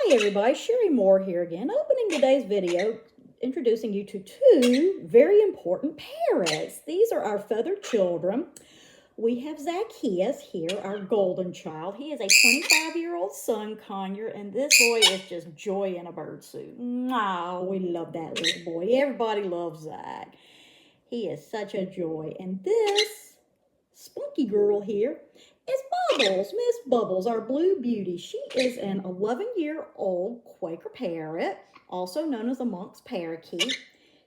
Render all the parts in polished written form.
Hi everybody, Sherry Moore here again, opening today's video, introducing you to two very important parrots. These are our feathered children. We have Zacchaeus here, our golden child. He is a 25-year-old sun conure, and this boy is just joy in a birdsuit. Oh, we love that little boy. Everybody loves Zach. He is such a joy. And this spunky girl here is Bubbles, Miss Bubbles, our blue beauty. She is an 11-year-old Quaker parrot, also known as a Monk's parakeet.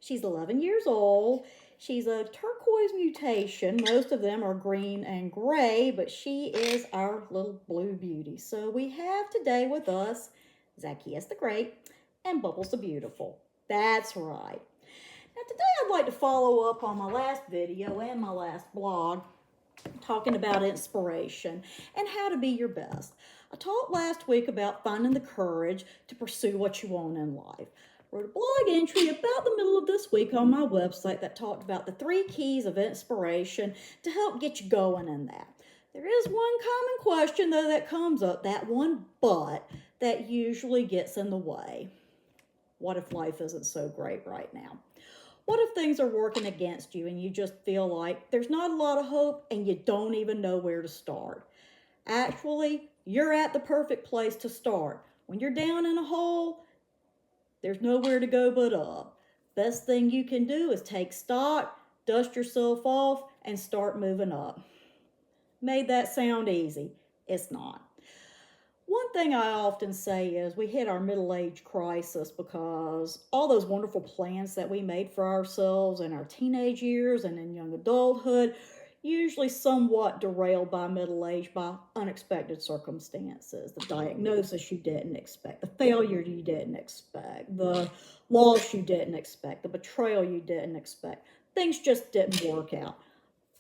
She's 11 years old. She's a turquoise mutation. Most of them are green and gray, but she is our little blue beauty. So we have today with us Zacchaeus the Great and Bubbles the Beautiful. That's right. Now today I'd like to follow up on my last video and my last blog talking about inspiration and how to be your best. I talked last week about finding the courage to pursue what you want in life. I wrote a blog entry about the middle of this week on my website that talked about the 3 keys of inspiration to help get you going in that. There is one common question though that comes up, that one but that usually gets in the way. What if life isn't so great right now? What if things are working against you and you just feel like there's not a lot of hope and you don't even know where to start? Actually, you're at the perfect place to start. When you're down in a hole, there's nowhere to go but up. Best thing you can do is take stock, dust yourself off, and start moving up. Made that sound easy? It's not. One thing I often say is we hit our middle age crisis because all those wonderful plans that we made for ourselves in our teenage years and in young adulthood, usually somewhat derailed by middle age by unexpected circumstances. The diagnosis you didn't expect, the failure you didn't expect, the loss you didn't expect, the betrayal you didn't expect. Things just didn't work out.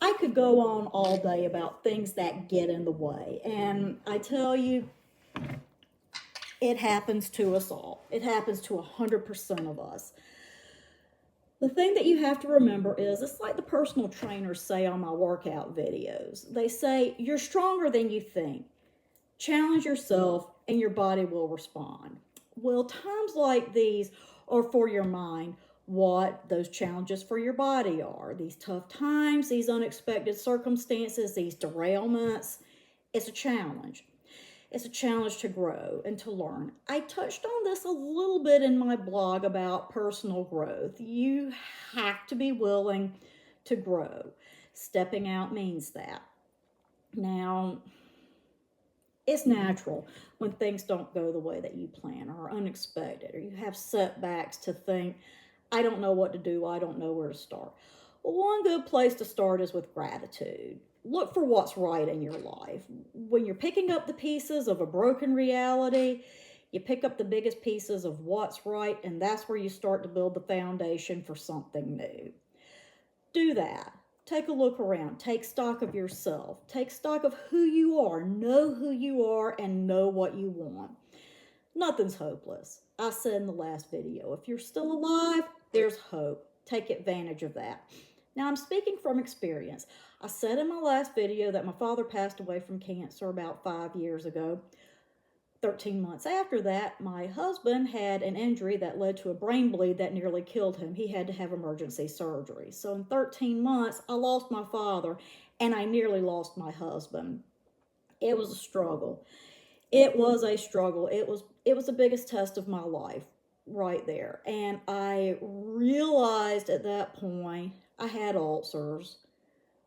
I could go on all day about things that get in the way, and I tell you, it happens to us all. It happens to 100% of us. The thing that you have to remember is, it's like the personal trainers say on my workout videos. They say, you're stronger than you think. Challenge yourself and your body will respond. Well, times like these are for your mind what those challenges for your body are. These tough times, these unexpected circumstances, these derailments, it's a challenge. It's a challenge to grow and to learn. I touched on this a little bit in my blog about personal growth. You have to be willing to grow. Stepping out means that. Now, it's natural when things don't go the way that you plan or are unexpected or you have setbacks to think, I don't know what to do, I don't know where to start. Well, one good place to start is with gratitude. Look for what's right in your life. When you're picking up the pieces of a broken reality, you pick up the biggest pieces of what's right, and that's where you start to build the foundation for something new. Do that. Take a look around. Take stock of yourself. Take stock of who you are. Know who you are and know what you want. Nothing's hopeless. I said in the last video, if you're still alive, there's hope. Take advantage of that. Now, I'm speaking from experience. I said in my last video that my father passed away from cancer about 5 years ago. 13 months after that, my husband had an injury that led to a brain bleed that nearly killed him. He had to have emergency surgery. So in 13 months, I lost my father and I nearly lost my husband. It was a struggle. It was a struggle. It was the biggest test of my life right there. And I realized at that point I had ulcers.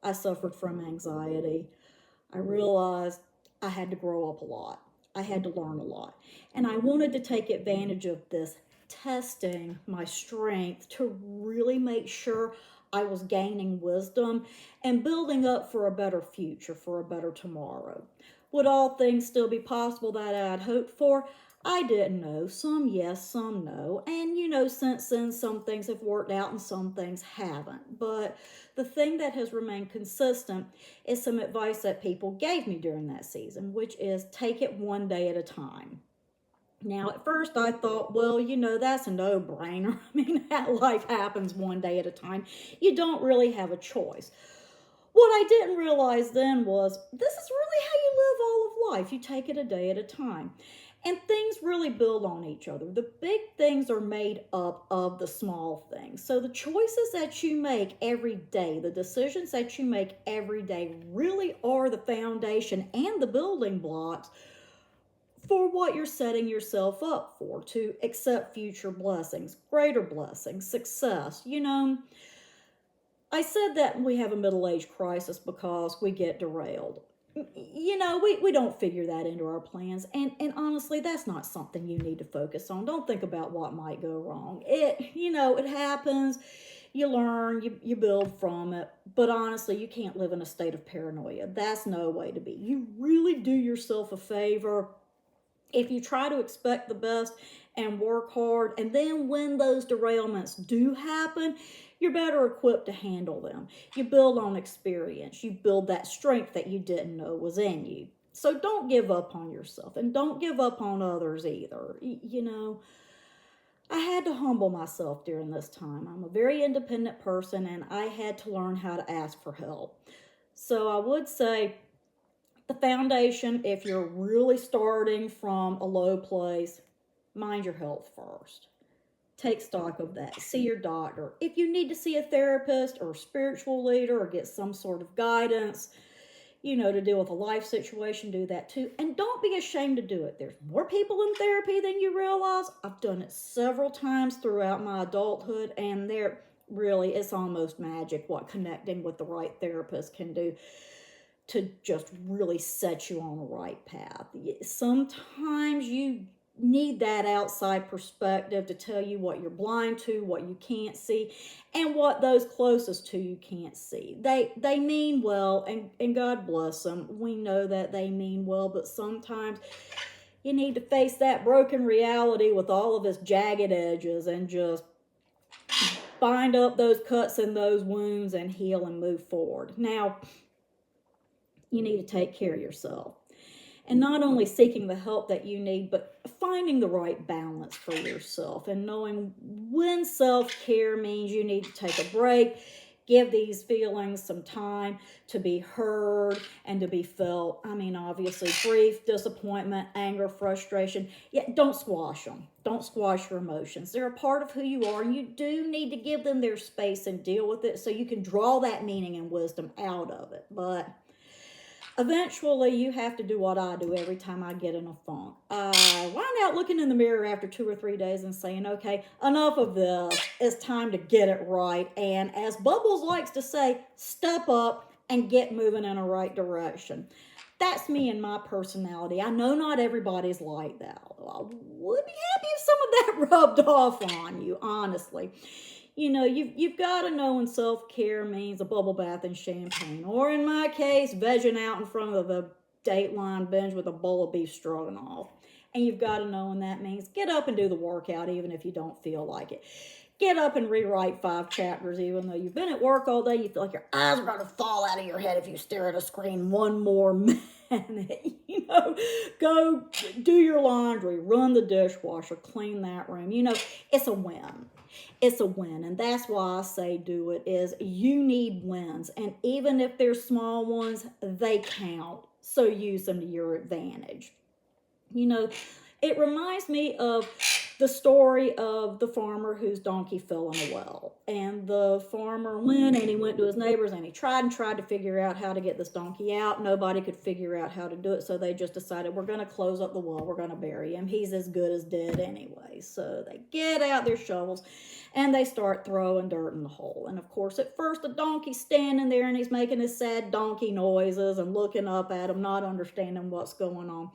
I suffered from anxiety. I realized I had to grow up a lot. I had to learn a lot. And I wanted to take advantage of this testing my strength to really make sure I was gaining wisdom and building up for a better future, for a better tomorrow. Would all things still be possible that I'd hoped for? I didn't know. Some yes, some no. And since then, some things have worked out and some things haven't. But the thing that has remained consistent is some advice that people gave me during that season, which is take it one day at a time. Now, at first I thought, well, that's a no-brainer. I mean, life happens one day at a time. You don't really have a choice. What I didn't realize then was this is really how you live all of life. You take it a day at a time. And things really build on each other. The big things are made up of the small things. So the choices that you make every day, the decisions that you make every day really are the foundation and the building blocks for what you're setting yourself up for, to accept future blessings, greater blessings, success. I said that we have a middle-age crisis because we get derailed. We don't figure that into our plans. And honestly, that's not something you need to focus on. Don't think about what might go wrong. It happens. You learn, you build from it. But honestly, you can't live in a state of paranoia. That's no way to be. You really do yourself a favor if you try to expect the best and work hard, and then when those derailments do happen, you're better equipped to handle them. You build on experience. You build that strength that you didn't know was in you. So don't give up on yourself, and don't give up on others either. I had to humble myself during this time. I'm a very independent person, and I had to learn how to ask for help. So I would say the foundation, if you're really starting from a low place, mind your health first. Take stock of that. See your doctor. If you need to see a therapist or a spiritual leader or get some sort of guidance, to deal with a life situation, do that too. And don't be ashamed to do it. There's more people in therapy than you realize. I've done it several times throughout my adulthood, and it's almost magic what connecting with the right therapist can do to just really set you on the right path. Sometimes you need that outside perspective to tell you what you're blind to, what you can't see, and what those closest to you can't see. They mean well, and God bless them. We know that they mean well, but sometimes you need to face that broken reality with all of its jagged edges and just bind up those cuts and those wounds and heal and move forward. Now, you need to take care of yourself. And not only seeking the help that you need, but finding the right balance for yourself and knowing when self-care means you need to take a break, give these feelings some time to be heard and to be felt. Obviously, grief, disappointment, anger, frustration. Yet don't squash them. Don't squash your emotions. They're a part of who you are, and you do need to give them their space and deal with it so you can draw that meaning and wisdom out of it. But eventually, you have to do what I do every time I get in a funk. I wind out looking in the mirror after 2 or 3 days and saying, okay, enough of this. It's time to get it right. And as Bubbles likes to say, step up and get moving in the right direction. That's me and my personality. I know not everybody's like that. I would be happy if some of that rubbed off on you, honestly. You've got to know when self-care means a bubble bath and champagne, or in my case, vegging out in front of the Dateline binge with a bowl of beef stroganoff. And you've got to know when that means get up and do the workout even if you don't feel like it. Get up and rewrite 5 chapters even though you've been at work all day. You feel like your eyes are going to fall out of your head if you stare at a screen one more minute. Go do your laundry, run the dishwasher, clean that room. It's a win. It's a win, and that's why I say do it, is you need wins, and even if they're small ones, they count, so use them to your advantage. It reminds me of the story of the farmer whose donkey fell in a well, and the farmer went and he went to his neighbors and he tried to figure out how to get this donkey out. Nobody could figure out how to do it, so they just decided, we're going to close up the well, we're going to bury him, he's as good as dead anyway. So they get out their shovels and they start throwing dirt in the hole. And of course, at first the donkey's standing there and he's making his sad donkey noises and looking up at him, not understanding what's going on.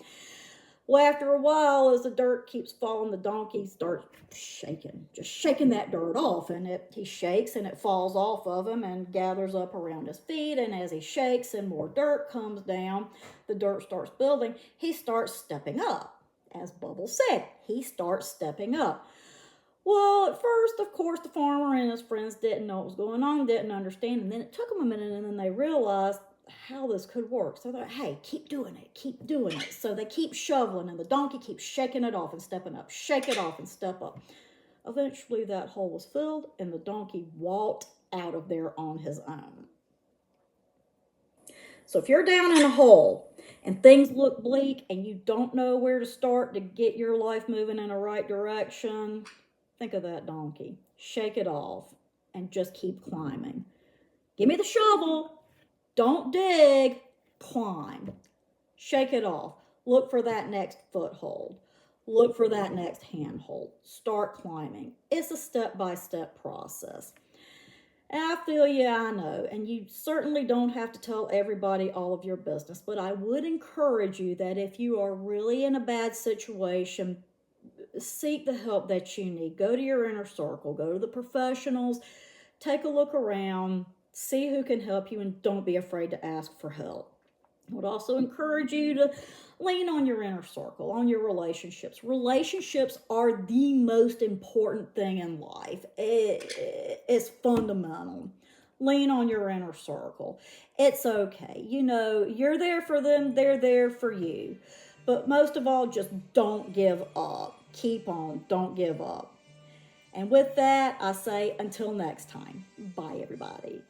Well, after a while, as the dirt keeps falling, the donkey starts shaking that dirt off, and he shakes and it falls off of him and gathers up around his feet. And as he shakes and more dirt comes down, the dirt starts building. He starts stepping up. As Bubbles said, he starts stepping up. Well, at first, of course, the farmer and his friends didn't know what was going on, didn't understand, and then it took them a minute, and then they realized how this could work. So they're like, hey, keep doing it. So they keep shoveling, and the donkey keeps shaking it off and stepping up, shake it off and step up. Eventually, that hole was filled, and the donkey walked out of there on his own. So if you're down in a hole and things look bleak and you don't know where to start to get your life moving in the right direction, think of that donkey. Shake it off and just keep climbing. Give me the shovel. Don't dig. Climb. Shake it off. Look for that next foothold. Look for that next handhold. Start climbing. It's a step-by-step process. And I feel you, I know. And you certainly don't have to tell everybody all of your business. But I would encourage you that if you are really in a bad situation, seek the help that you need. Go to your inner circle. Go to the professionals. Take a look around. See who can help you, and don't be afraid to ask for help. I would also encourage you to lean on your inner circle, on your relationships. Relationships are the most important thing in life. It's fundamental. Lean on your inner circle. It's okay. You know, you're there for them, they're there for you. But most of all, just don't give up. Keep on. Don't give up. And with that, I say until next time. Bye, everybody.